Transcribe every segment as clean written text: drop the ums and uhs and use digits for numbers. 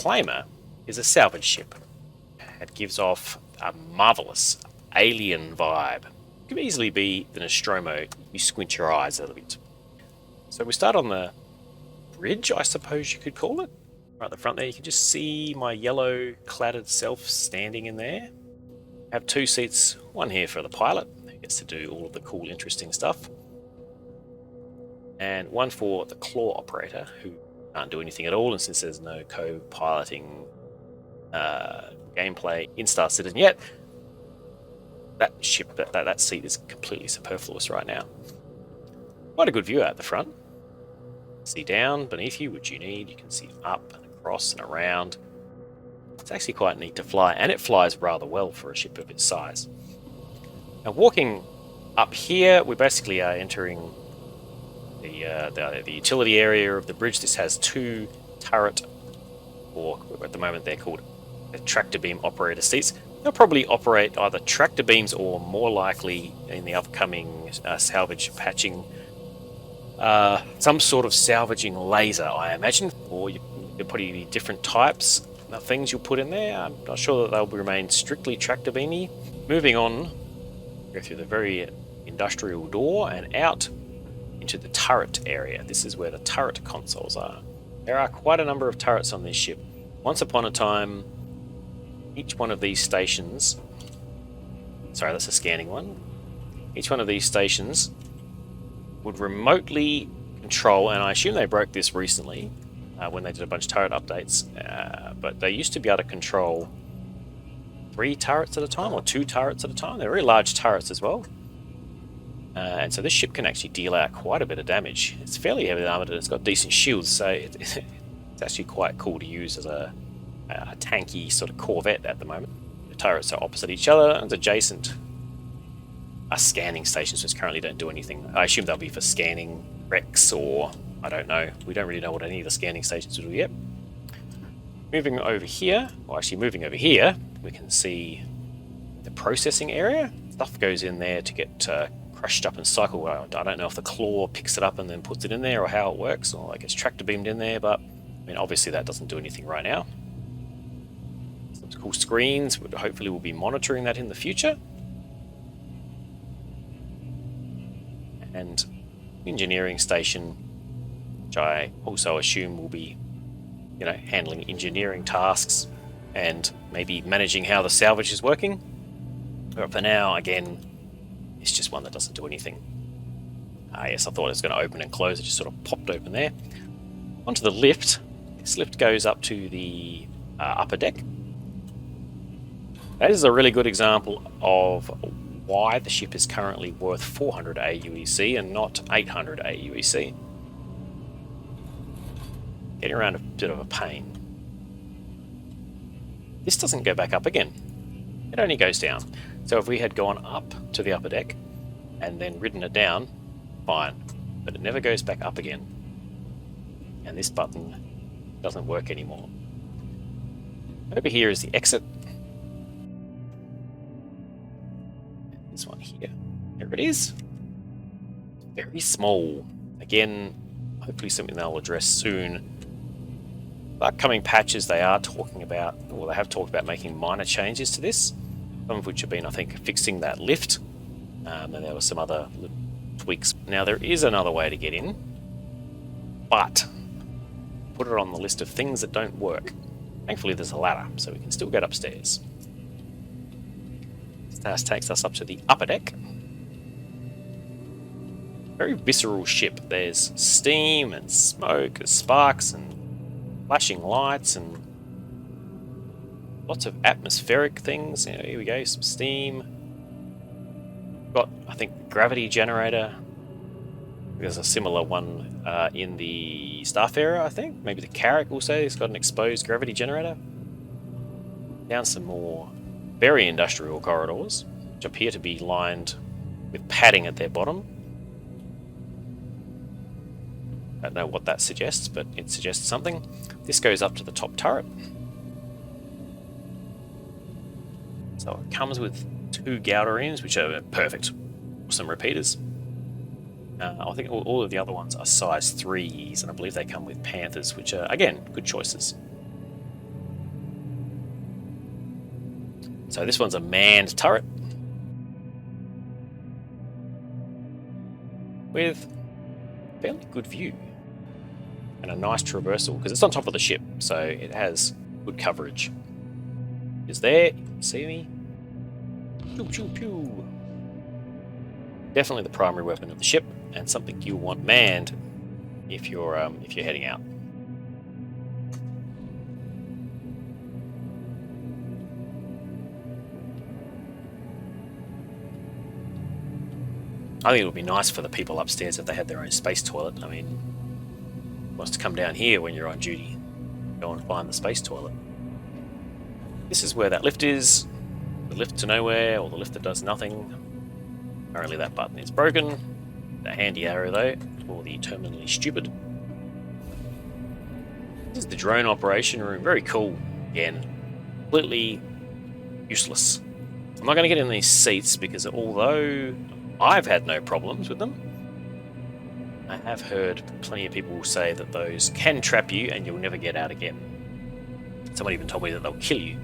Reclaimer is a salvage ship. It gives off a marvelous alien vibe. It could easily be the Nostromo. You squint your eyes a little bit. So we start on the bridge, I suppose you could call it. Right at the front there, you can just see my yellow cladded self standing in there. I have 2 seats, one here for the pilot, who gets to do all of the cool, interesting stuff, and one for the claw operator, who can't do anything at all, and since there's no co-piloting gameplay in Star Citizen yet, that seat is completely superfluous right now. Quite a good view out the front. See down beneath you, which you need. You can see up and across and around. It's actually quite neat to fly, and it flies rather well for a ship of its size. Now, walking up here, we basically are entering the utility area of the bridge. This has 2 turret, or at the moment they're called tractor beam operator seats. They'll probably operate either tractor beams or, more likely in the upcoming salvage patching, some sort of salvaging laser, I imagine, or you could put any different types of things you'll put in there. I'm not sure that they'll remain strictly tractor beamy. Moving on, go through the very industrial door and out into the turret area. This is where the turret consoles are. There are quite a number of turrets on this ship. Once upon a time, each one of these stations, sorry, that's a scanning one. Each one of these stations would remotely control, and I assume they broke this recently when they did a bunch of turret updates, but they used to be able to control 3 turrets at a time, or 2 turrets at a time. They're very large turrets as well. And so this ship can actually deal out quite a bit of damage. It's fairly heavily armored and it's got decent shields, so it's actually quite cool to use as a tanky sort of corvette at the moment. The turrets are opposite each other and adjacent are scanning stations, which currently don't do anything. I assume they'll be for scanning wrecks, or I don't know. We don't really know what any of the scanning stations will do yet. Moving over here, we can see the processing area. Stuff goes in there to get crushed up and cycled. I don't know if the claw picks it up and then puts it in there, or how it works, or like it's tractor beamed in there, but I mean, obviously that doesn't do anything right now. Some cool screens, hopefully we'll be monitoring that in the future. And engineering station, which I also assume will be, handling engineering tasks and maybe managing how the salvage is working. But for now, again, it's just one that doesn't do anything. Yes, I thought it was going to open and close. It just sort of popped open there. Onto the lift. This lift goes up to the upper deck. That is a really good example of why the ship is currently worth 400 AUEC and not 800 AUEC. Getting around a bit of a pain. This doesn't go back up again. It only goes down. So if we had gone up to the upper deck and then ridden it down, fine. But it never goes back up again. And this button doesn't work anymore. Over here is the exit. This one here. There it is. Very small. Again, hopefully something they'll address soon. The upcoming patches they are talking about, or they have talked about making minor changes to this. Some of which have been, I think, fixing that lift. And there were some other tweaks. Now, there is another way to get in, but put it on the list of things that don't work. Thankfully, there's a ladder, so we can still get upstairs. This takes us up to the upper deck. Very visceral ship. There's steam and smoke, and sparks and flashing lights and lots of atmospheric things. Here we go, some steam. Got, I think, gravity generator. There's a similar one in the Starfarer, I think. Maybe the Carrack will say it's got an exposed gravity generator. Down some more very industrial corridors, which appear to be lined with padding at their bottom. I don't know what that suggests, but it suggests something. This goes up to the top turret. So it comes with 2 Gauderines, which are perfect. Awesome repeaters. I think all of the other ones are size 3s, and I believe they come with Panthers, which are, again, good choices. So this one's a manned turret with fairly good view and a nice traversal because it's on top of the ship, so it has good coverage. It's there, you can see me. Pew pew pew. Definitely the primary weapon of the ship, and something you'll want manned if you're heading out. I think it would be nice for the people upstairs if they had their own space toilet. I mean, who wants to come down here when you're on duty? Go and find the space toilet. This is where that lift is. The lift to nowhere, or the lift that does nothing. Apparently that button is broken. The handy arrow though, for the terminally stupid. This is the drone operation room. Very cool. Again, completely useless. I'm not going to get in these seats because although I've had no problems with them, I have heard plenty of people say that those can trap you and you'll never get out again. Someone even told me that they'll kill you.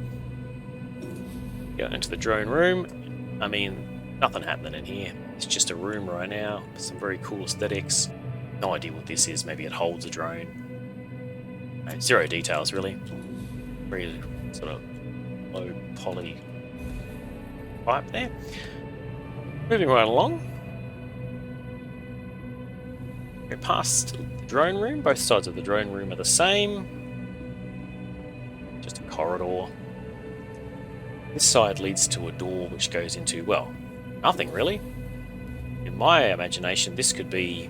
Go into the drone room. I mean, nothing happening in here. It's just a room right now. Some very cool aesthetics. No idea what this is. Maybe it holds a drone. No, zero details, really. Very sort of low poly pipe there. Moving right along. We're past the drone room. Both sides of the drone room are the same. Just a corridor. This side leads to a door which goes into, well, nothing really. In my imagination, this could be,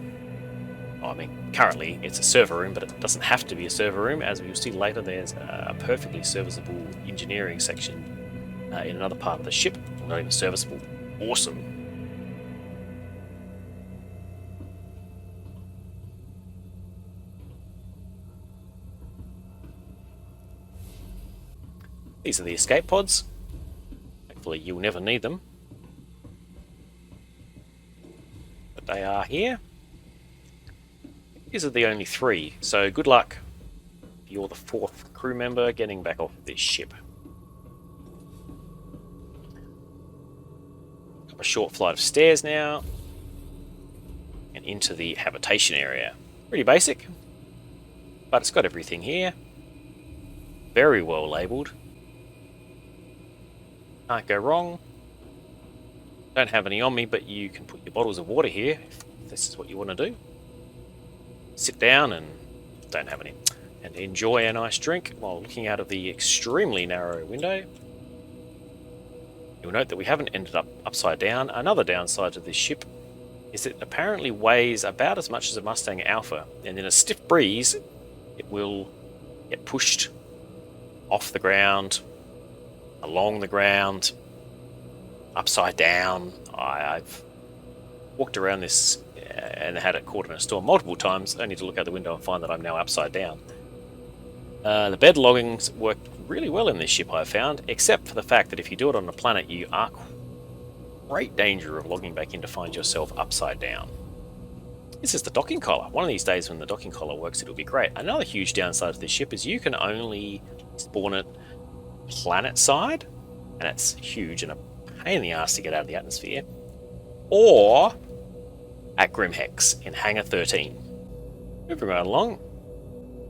I mean, currently it's a server room, but it doesn't have to be a server room. As we'll see later, there's a perfectly serviceable engineering section in another part of the ship. Not even serviceable. Awesome. These are the escape pods. Hopefully you'll never need them. But they are here. These are the only three, so good luck if you're the fourth crew member getting back off this ship. Up a short flight of stairs now, and into the habitation area. Pretty basic, but it's got everything here. Very well labelled. Can't go wrong. Don't have any on me, but you can put your bottles of water here if this is what you want to do. Sit down and don't have any. And enjoy a nice drink while looking out of the extremely narrow window. You'll note that we haven't ended up upside down. Another downside to this ship is it apparently weighs about as much as a Mustang Alpha, and in a stiff breeze it will get pushed off the ground, along the ground, upside down. I've walked around this and had it caught in a storm multiple times, only to look out the window and find that I'm now upside down. The bed loggings work really well in this ship, I've found, except for the fact that if you do it on a planet, you are great danger of logging back in to find yourself upside down. This is the docking collar. One of these days when the docking collar works, it'll be great. Another huge downside to this ship is you can only spawn it planet side, and it's huge and a pain in the ass to get out of the atmosphere, or at Grimhex in Hangar 13. Moving right along.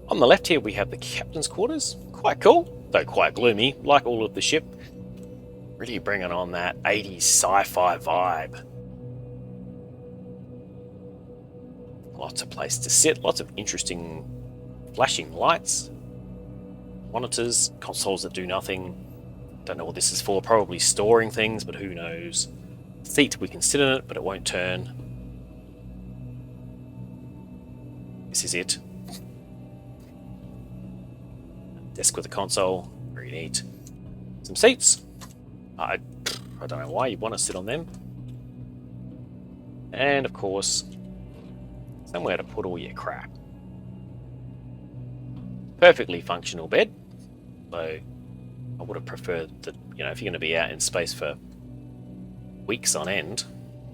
On the left here we have the captain's quarters. Quite cool, though quite gloomy, like all of the ship. Really bringing on that 80s sci-fi vibe. Lots of place to sit, lots of interesting flashing lights. Monitors, consoles that do nothing. Don't know what this is for, probably storing things, but who knows. Seat, we can sit in it, but it won't turn. This is it. Desk with a console, very neat. Some seats. I don't know why you'd want to sit on them. And of course, somewhere to put all your crap. Perfectly functional bed. So I would have preferred that, you know, if you're going to be out in space for weeks on end,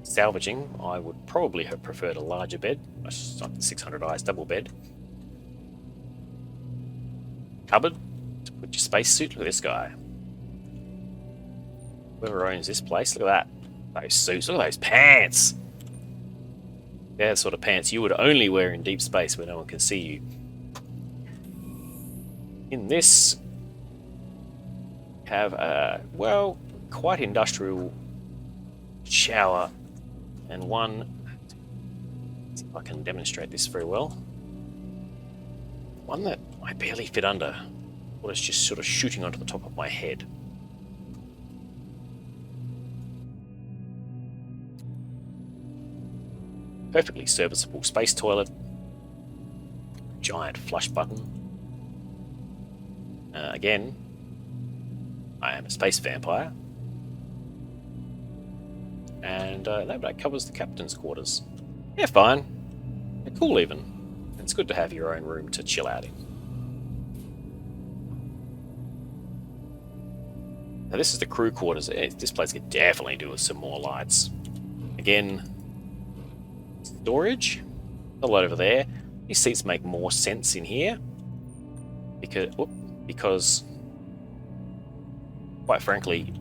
salvaging, I would probably have preferred a larger bed, like the 600i's double bed. Cupboard to put your spacesuit. Look at this guy. Whoever owns this place, look at that. Those suits, look at those pants. They're the sort of pants you would only wear in deep space where no one can see you. In this, have a, well, quite industrial shower and one. Let's see if I can demonstrate this very well. One that I barely fit under. Was just sort of shooting onto the top of my head. Perfectly serviceable space toilet. Giant flush button. Again, I am a space vampire. And that covers the captain's quarters. Yeah, fine. They're cool even. It's good to have your own room to chill out in. Now this is the crew quarters. This place could definitely do with some more lights. Again, storage. A lot over there. These seats make more sense in here. Because quite frankly,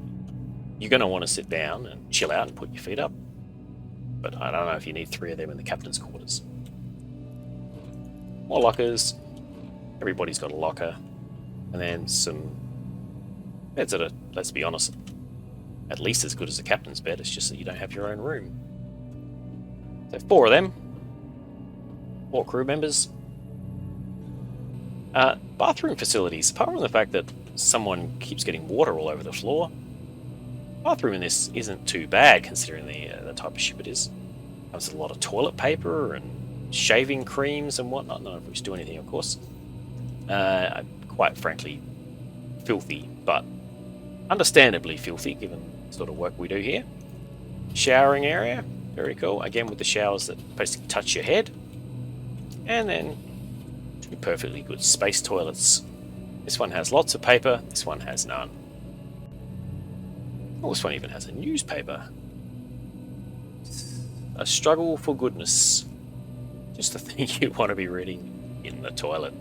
you're going to want to sit down and chill out and put your feet up. But I don't know if you need 3 of them in the captain's quarters. More lockers. Everybody's got a locker. And then some beds that are, let's be honest, at least as good as the captain's bed. It's just that you don't have your own room. So 4 of them. 4 crew members. Bathroom facilities. Apart from the fact that someone keeps getting water all over the floor, bathroom in this isn't too bad considering the type of ship it is. Comes with a lot of toilet paper and shaving creams and whatnot. None of which do anything, of course. Quite frankly, filthy, but understandably filthy given the sort of work we do here. Showering area, very cool. Again with the showers that basically touch your head. And then 2 perfectly good space toilets. This one has lots of paper, this one has none. Oh, this one even has a newspaper. A struggle for goodness. Just the thing you want to be reading in the toilet.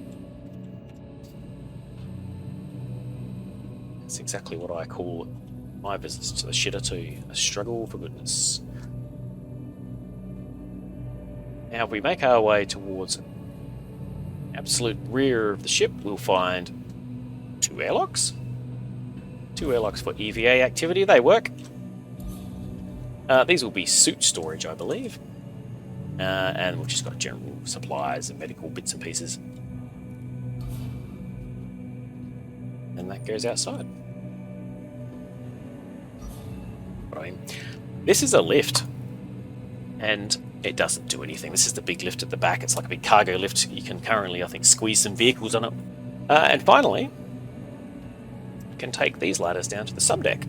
That's exactly what I call my visits to the shitter too. A struggle for goodness. Now, if we make our way towards the absolute rear of the ship, we'll find 2 airlocks. 2 airlocks for EVA activity. They work. These will be suit storage, I believe. And we've just got general supplies and medical bits and pieces. And that goes outside. This is a lift. And it doesn't do anything. This is the big lift at the back. It's like a big cargo lift. You can currently, I think, squeeze some vehicles on it. And finally, you can take these ladders down to the subdeck.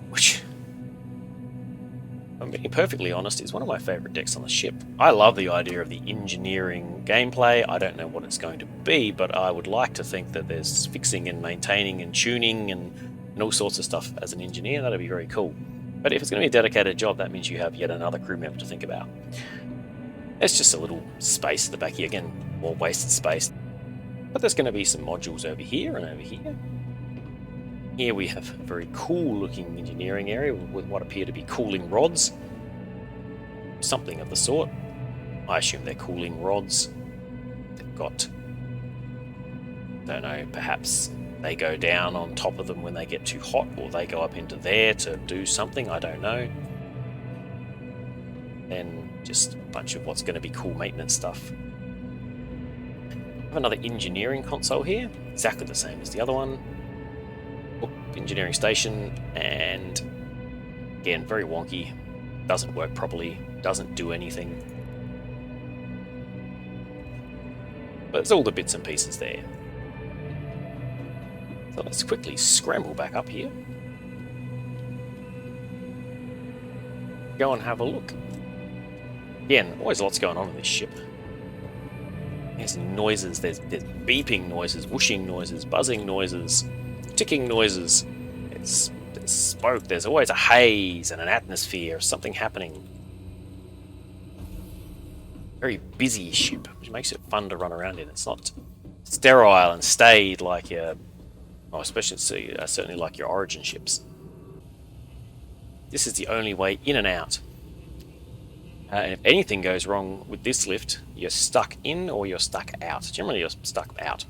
Which, if I'm being perfectly honest, is one of my favourite decks on the ship. I love the idea of the engineering gameplay. I don't know what it's going to be, but I would like to think that there's fixing and maintaining and tuning and all sorts of stuff as an engineer. That'd be very cool. But if it's going to be a dedicated job, that means you have yet another crew member to think about. It's just a little space at the back here. Again, more wasted space. But there's going to be some modules over here and over here. Here we have a very cool looking engineering area with what appear to be cooling rods. Something of the sort. I assume they're cooling rods. They've got, don't know, perhaps they go down on top of them when they get too hot, or they go up into there to do something, I don't know. And just a bunch of what's going to be cool maintenance stuff. I have another engineering console here, exactly the same as the other one. Oh, engineering station, and again, very wonky. Doesn't work properly, doesn't do anything. But there's all the bits and pieces there. So let's quickly scramble back up here. Go and have a look. Again, always lots going on in this ship. There's noises, there's beeping noises, whooshing noises, buzzing noises, ticking noises. There's smoke, there's always a haze and an atmosphere, something happening. Very busy ship, which makes it fun to run around in. It's not sterile and staid like your... Oh, especially certainly like your Origin ships. This is the only way in and out. And if anything goes wrong with this lift, you're stuck in or you're stuck out. Generally, you're stuck out.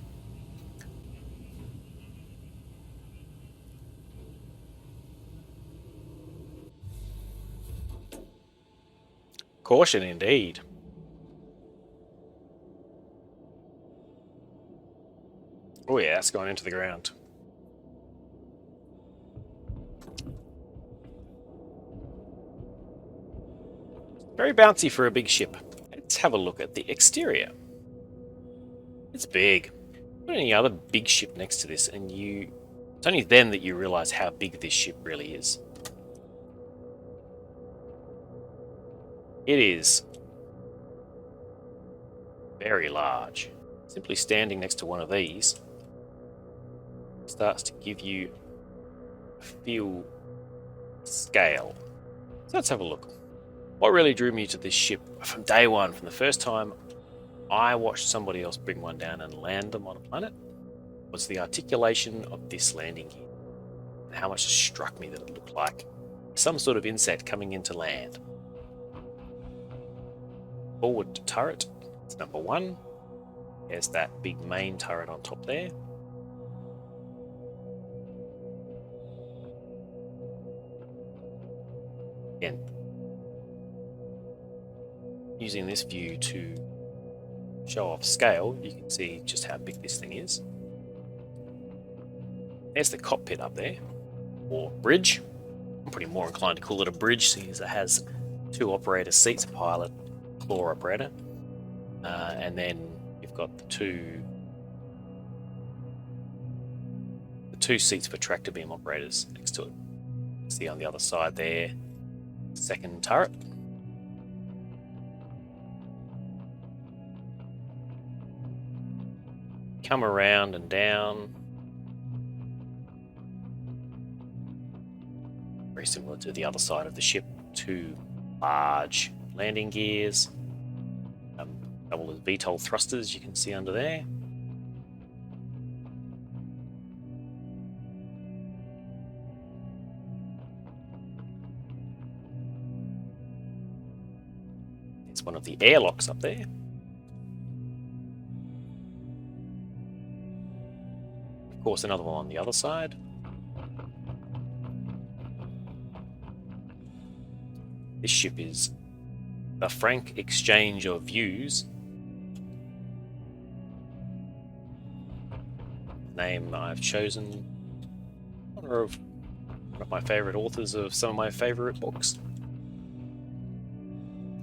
Caution indeed. Oh yeah, it's going into the ground. Very bouncy for a big ship. Let's have a look at the exterior. It's big. Put any other big ship next to this and it's only then that you realise how big this ship really is. It is very large. Simply standing next to one of these starts to give you a feel scale. So let's have a look. What really drew me to this ship from day one, from the first time I watched somebody else bring one down and land them on a planet, was the articulation of this landing gear and how much it struck me that it looked like some sort of insect coming into land. Forward turret, it's number one. There's that big main turret on top there. Again, using this view to show off scale, you can see just how big this thing is. There's the cockpit up there, or bridge. I'm pretty more inclined to call it a bridge, seeing as it has two operator seats, a pilot, floor operator, and then you've got the two seats for tractor beam operators next to it. See on the other side there, second turret. Come around and down. Very similar to the other side of the ship. Two large landing gears. Double as VTOL thrusters you can see under there. It's one of the airlocks up there. Of course, another one on the other side. This ship is a frank exchange of views. Name I've chosen in honor of one of my favourite authors of some of my favourite books.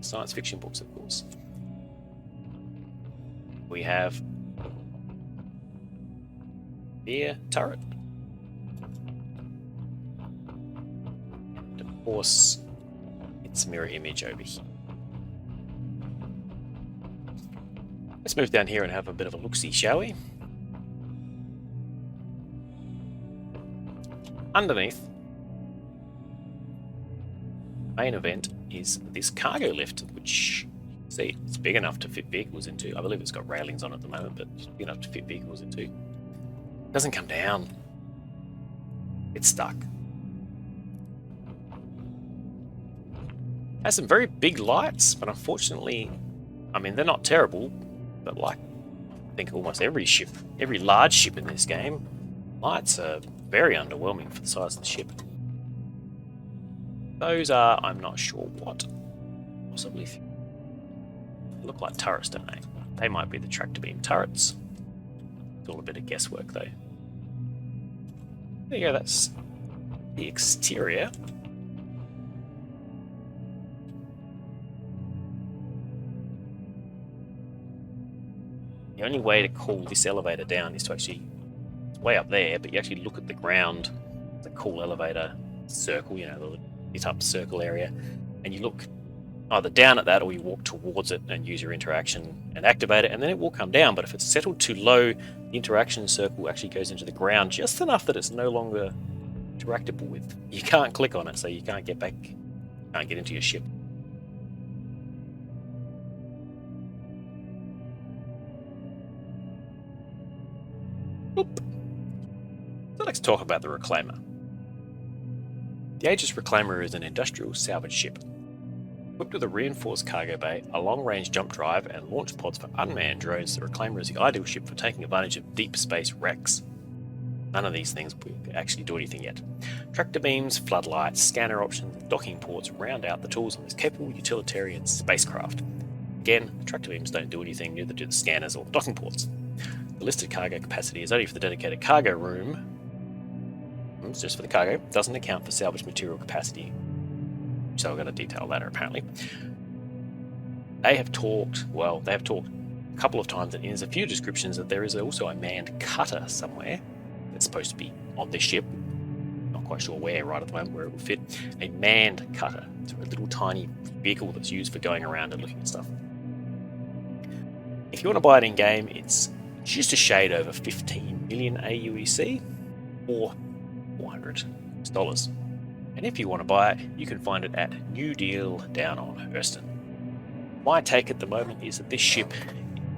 Science fiction books, of course. We have the turret. And of course, its mirror image over here. Let's move down here and have a bit of a look-see, shall we? Underneath, main event is this cargo lift, which you can see it's big enough to fit vehicles into. I believe it's got railings on at the moment, but it's big enough to fit vehicles into. It doesn't come down. It's stuck. Has some very big lights, but unfortunately, I mean, they're not terrible, but like, I think almost every large ship in this game, lights are very underwhelming for the size of the ship. Those are, I'm not sure what. Possibly look like turrets, don't they? They might be the tractor beam turrets. It's all a bit of guesswork though. There you go, that's the exterior. The only way to call this elevator down is to actually, it's way up there, but you actually look at the ground, the cool elevator circle, you know, the lit up circle area, and you look either down at that or you walk towards it and use your interaction and activate it, and then it will come down. But if it's settled too low, the interaction circle actually goes into the ground just enough that it's no longer interactable with. You can't click on it, so you can't get back, can't get into your ship. Boop. So let's talk about the Reclaimer. The Aegis Reclaimer is an industrial salvage ship. Equipped with a reinforced cargo bay, a long-range jump drive, and launch pods for unmanned drones, the Reclaimer is the ideal ship for taking advantage of deep space wrecks. None of these things will actually do anything yet. Tractor beams, floodlights, scanner options, and docking ports round out the tools on this capable utilitarian spacecraft. Again, the tractor beams don't do anything, neither do the scanners or the docking ports. The listed cargo capacity is only for the dedicated cargo room. It's just for the cargo, doesn't account for salvage material capacity. So I've got a detailed ladder apparently. They have talked a couple of times, and there's a few descriptions that there is also a manned cutter somewhere that's supposed to be on this ship. Not quite sure where right at the moment, where it will fit. A manned cutter. It's a little tiny vehicle that's used for going around and looking at stuff. If you want to buy it in game, it's just a shade over 15 million AUEC or $400. And if you want to buy it, you can find it at New Deal down on Hurston. My take at the moment is that this ship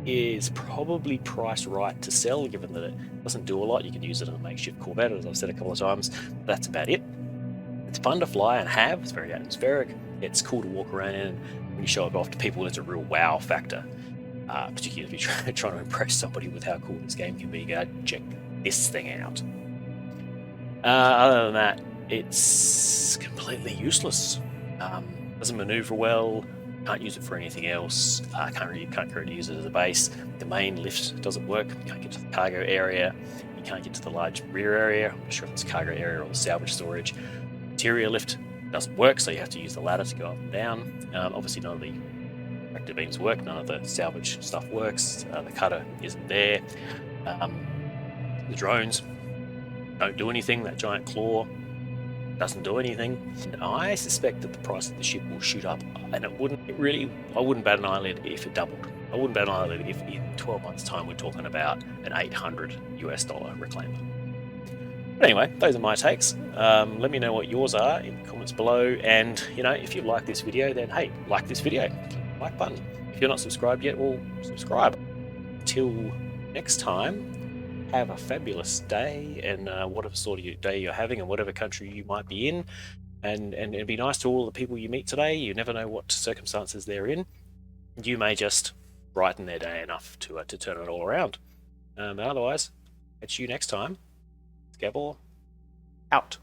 is probably priced right to sell, given that it doesn't do a lot. You can use it on a makeshift Corvette, as I've said a couple of times. That's about it. It's fun to fly and have. It's very atmospheric. It's cool to walk around in. When you show it off to people, it's a real wow factor. Particularly if you're trying to impress somebody with how cool this game can be. Go check this thing out. Other than that, it's completely useless. Doesn't maneuver well. Can't use it for anything else. Can't currently use it as a base. The main lift doesn't work. You can't get to the cargo area. You can't get to the large rear area. I'm not sure if it's cargo area or the salvage storage. Interior lift doesn't work, so you have to use the ladder to go up and down. Obviously, none of the tractor beams work. None of the salvage stuff works. The cutter isn't there. The drones don't do anything. That giant claw doesn't do anything. And I suspect that the price of the ship will shoot up, and I wouldn't bat an eyelid if it doubled. I wouldn't bat an eyelid if in 12 months' time we're talking about an $800 Reclaimer. But anyway, those are my takes. Let me know what yours are in the comments below, and if you like this video, then hey, like this video, click the like button. If you're not subscribed yet, well, subscribe. Till next time, have a fabulous day, and whatever sort of day you're having, and whatever country you might be in, and be nice to all the people you meet today. You never know what circumstances they're in. You may just brighten their day enough to turn it all around. Otherwise, catch you next time. Gabor out.